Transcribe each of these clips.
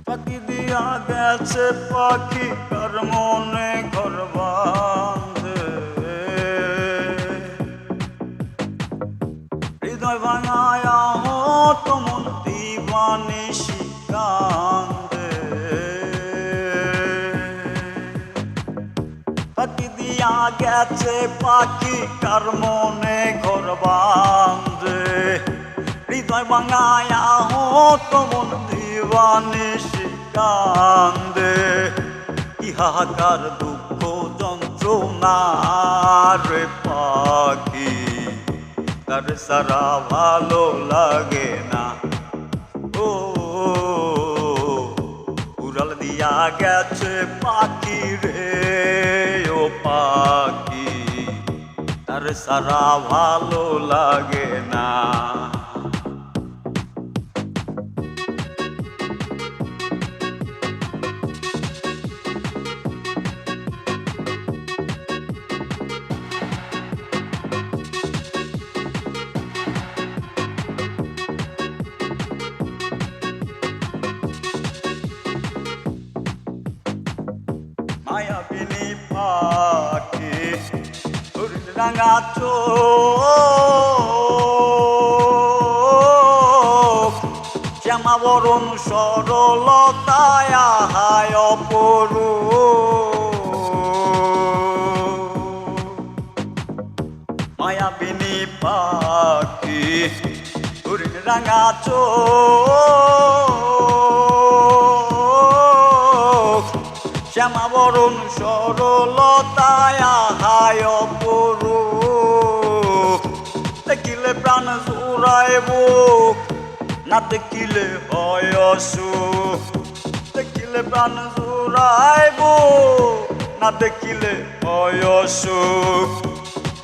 পাখি দিয়া গেছে পাখি কার মনে ঘর বাঁধে, হৃদয় ভাঙায়া হতো মন দিবানিশি কান্দে। পাখি দিয়া গেছে পাখি কার মনে ঘর বাঁধে, হৃদয় ভাঙায়া হতো মন দিবানিশি কান্দে। কি হাহাকার দুঃখ যন্ত্রণা রে পাখি, তার সারা ভালো লাগে না। ও উড়াল দিয়া গেছে পাখি রে ও পাখি, তার সারা ভালো লাগে না। মায়াবিনী পাখি রাঙা চোখ, শ্যামা বরণ সরলতায় হায় অপরূপ। মায়াবিনী পাখি রাঙা চোখ, শ্যামা বরণ সরলতায় হায় অপরূপ। দেখিলে প্রাণ জুড়ায় বুক, না দেখিলে হয় অসুখ। দেখিলে প্রাণ জুড়ায় বুক, না দেখিলে হয় অসুখ।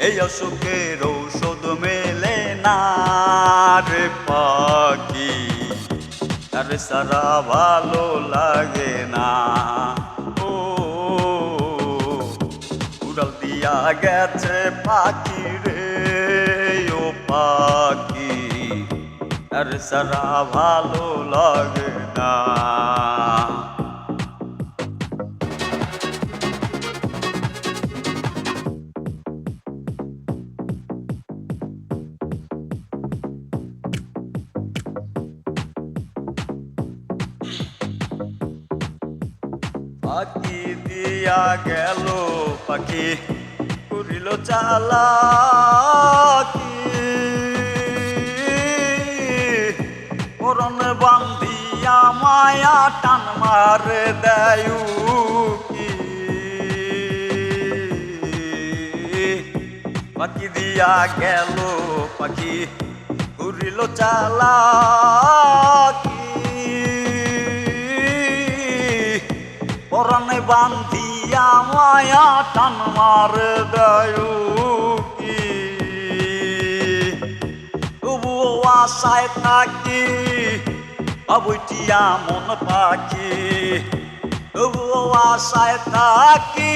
এই অসুখের ঔষধ মেলে না রে পাখি, তার সারা ভালো লাগে না। উড়াল দিয়া গেছে পাখি রে ও পাখি, তার সারা ভালো লাগে না। পাখি দিয়া গেল পাখি করিল চালাকি, পরন বান্ধিয়া মায়া টান মারে দেয় উকি। পাখি দিয়া গেল পাখি করিল চালাকি, পরাণে বান্ধিয়া মায়া টান মারে দেয় উকি। তবুও আশায় থাকি বাবুইটিয়া মন পাখি, তবুও আশায় থাকি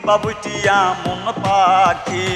বাবুইটিয়া মন পাখি।